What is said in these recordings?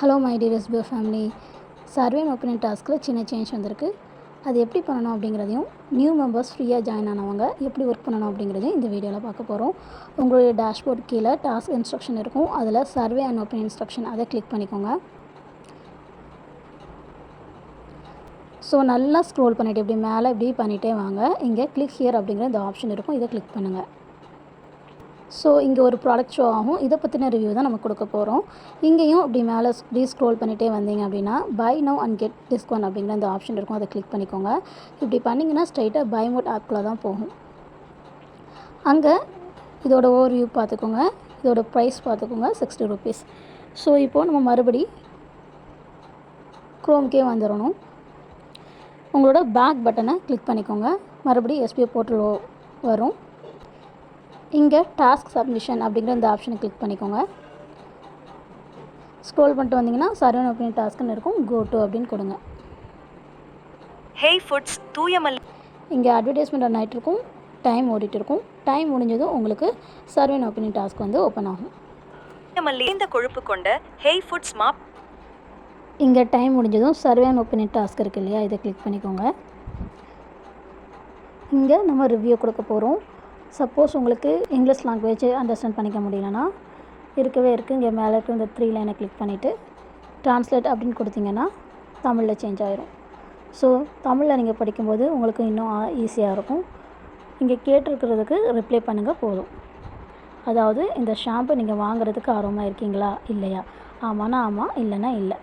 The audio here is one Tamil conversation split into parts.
Hello my dear SBO family. Survey and opinion டாஸ்கில் சின்ன சேஞ்ச் வந்திருக்கு. அது எப்படி பண்ணணும் அப்படிங்கிறதையும், நியூ மெம்பர்ஸ் ஃப்ரீயாக ஜாயின் ஆனவங்க எப்படி ஒர்க் பண்ணணும் அப்படிங்கிறதையும் இந்த வீடியோவில் பார்க்க போகிறோம். உங்களுடைய டேஷ்போர்ட் கீழே டாஸ்க் இன்ஸ்ட்ரக்ஷன் இருக்கும். அதில் சர்வே அண்ட் ஒப்பீனியன் இன்ஸ்ட்ரக்ஷன் அதை கிளிக் பண்ணிக்கோங்க. ஸோ நல்லா ஸ்க்ரோல் பண்ணிவிட்டு இப்படி மேலே இப்படி பண்ணிகிட்டே வாங்க. இங்கே கிளிக் ஹியர் அப்படிங்கிற இந்த ஆப்ஷன் இருக்கும். இதை கிளிக் பண்ணுங்கள். ஸோ இங்கே ஒரு ப்ராடக்ட் ஷோ ஆகும். இதை பற்றின ரிவ்யூ தான் நம்ம கொடுக்க போகிறோம். இங்கேயும் இப்படி மேலே ஸ்க்ரோல் பண்ணிகிட்டே வந்தீங்க அப்படின்னா buy now and get discount அப்படிங்கிற இந்த ஆப்ஷன் இருக்கும். அதை கிளிக் பண்ணிக்கோங்க. இப்படி பண்ணிங்கன்னா ஸ்ட்ரைட்டாக பை மோட் ஆப்குள்ளே தான் போகும். அங்கே இதோட ஓவர்வியூ பார்த்துக்கோங்க. இதோட ப்ரைஸ் பார்த்துக்கோங்க, 60 rupees. ஸோ இப்போது நம்ம மறுபடி க்ரோம்கே வந்துடணும். உங்களோட பேக் பட்டனை கிளிக் பண்ணிக்கோங்க. மறுபடி எஸ்பிஓ போர்ட்டல் வரும். இங்கே டாஸ்க் சப்மிஷன் அப்படிங்கிற இந்த ஆப்ஷனை கிளிக் பண்ணிக்கோங்க. ஸ்க்ரோல் பண்ணிட்டு வந்தீங்கன்னா சர்வே அண்ட் ஒப்பீனியன் டாஸ்க்னு இருக்கும். கோ டு அப்படின்னு கொடுங்க. Hey foods Thooyamalli. இங்கே அட்வர்டைஸ்மெண்ட் ரன் ஆகிட்டு இருக்கும். டைம் ஓடிட்டு இருக்கும். டைம் முடிஞ்சதும் உங்களுக்கு சர்வே அண்ட் ஒப்பீனியன் டாஸ்க் வந்து ஓப்பன் ஆகும். தூயமல்லி இந்த கொழுப்பு கொண்ட ஹேய் ஃபுட்ஸ் மாப். இங்கே டைம் முடிஞ்சதும் சர்வே அண்ட் ஒப்பீனியன் டாஸ்க் இருக்குது இல்லையா, இதை கிளிக் பண்ணிக்கோங்க. இங்கே நம்ம ரிவ்யூ கொடுக்க போகிறோம். சப்போஸ் உங்களுக்கு இங்கிலீஷ் லாங்குவேஜ் அண்டர்ஸ்டாண்ட் பண்ணிக்க முடியலன்னா இருக்கவே இருக்குது. இங்கே மேலே இருக்க இந்த 3 லைனை கிளிக் பண்ணிவிட்டு ட்ரான்ஸ்லேட் அப்படின்னு கொடுத்தீங்கன்னா தமிழில் சேஞ்ச் ஆகிரும். ஸோ தமிழில் நீங்கள் படிக்கும்போது உங்களுக்கு இன்னும் ஈஸியாக இருக்கும். இங்கே கேட்டிருக்கிறதுக்கு ரிப்ளை பண்ணுங்கள் போதும். அதாவது இந்த ஷாம்பு நீங்கள் வாங்குறதுக்கு ஆர்வமாக இருக்கீங்களா இல்லையா, ஆமான்னா ஆமாம், இல்லைன்னா இல்லை.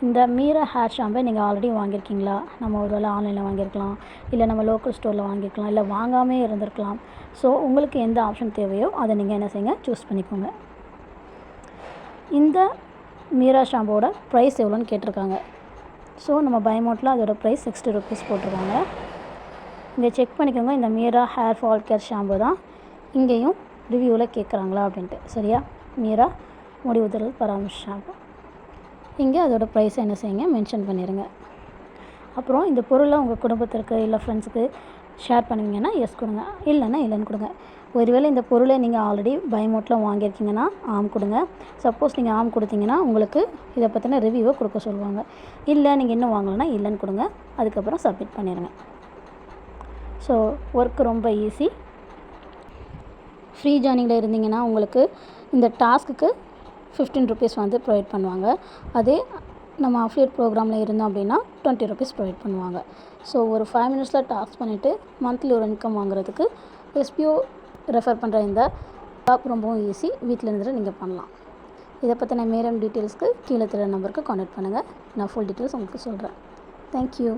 இந்த மீரா ஹேர் ஷாம்பை நீங்கள் ஆல்ரெடி வாங்கியிருக்கீங்களா, நம்ம ஒரு வேளை ஆன்லைனில் வாங்கியிருக்கலாம், இல்லை நம்ம லோக்கல் ஸ்டோரில் வாங்கியிருக்கலாம், இல்லை வாங்காமே இருந்திருக்கலாம். ஸோ உங்களுக்கு எந்த ஆப்ஷன் தேவையோ அதை நீங்கள் என்ன செய்யுங்க, சூஸ் பண்ணிக்கோங்க. இந்த மீரா ஷாம்போட ப்ரைஸ் எவ்வளோன்னு கேட்டிருக்காங்க. ஸோ நம்ம பை அமௌண்ட்டில் அதோட ப்ரைஸ் 60 rupees போட்டிருக்காங்க. இங்கே செக் பண்ணிக்கோங்க. இந்த Meera hair fall care shampoo தான் இங்கேயும் ரிவ்யூவில் கேட்குறாங்களா அப்படின்ட்டு. சரியா, மீரா முடி உதிரல் பராமரிப்பு ஷாம்பு. இங்கே அதோட ப்ரைஸை என்ன செய்யுங்க, மென்ஷன் பண்ணிடுங்க. அப்புறம் இந்த பொருளை உங்கள் குடும்பத்திற்கு இல்லை ஃப்ரெண்ட்ஸுக்கு ஷேர் பண்ணுவீங்கன்னா எஸ் கொடுங்க, இல்லைன்னா இல்லைன்னு கொடுங்க. ஒருவேளை இந்த பொருளை நீங்கள் ஆல்ரெடி பை அமௌண்ட்டில் வாங்கியிருக்கீங்கன்னா ஆம் கொடுங்க. சப்போஸ் நீங்கள் ஆம் கொடுத்தீங்கன்னா உங்களுக்கு இதை பற்றின ரிவ்யூவை கொடுக்க சொல்லுவாங்க. இல்லை நீங்கள் இன்னும் வாங்கலைன்னா இல்லைன்னு கொடுங்க. அதுக்கப்புறம் சப்மிட் பண்ணிடுங்க. ஸோ ஒர்க் ரொம்ப ஈஸி. ஃப்ரீ ஜாயினிங்கில் இருந்தீங்கன்னா உங்களுக்கு இந்த டாஸ்க்குக்கு 15 rupees வந்து ப்ரொவைட் பண்ணுவாங்க. அதே நம்ம அஃபிலியேட் ப்ரோக்ராமில் இருந்தோம் அப்படின்னா 20 rupees ப்ரொவைட் பண்ணுவாங்க. ஸோ ஒரு 5 minutesல டாஸ்க் பண்ணிவிட்டு மந்த்லி ஒரு இன்கம் வாங்குறதுக்கு எஸ்பிஓ ரெஃபர் பண்ணுற இந்த ஜாப் ரொம்பவும் ஈஸி. வீட்டில் இருந்துட்டு நீங்கள் பண்ணலாம். இதை பற்றின மேலும் டீட்டெயில்ஸ்க்கு கீழே தெரிய நம்பருக்கு கான்டாக்ட் பண்ணுங்கள். நான் ஃபுல் டீட்டெயில்ஸ் உங்களுக்கு சொல்கிறேன். தேங்க்யூ.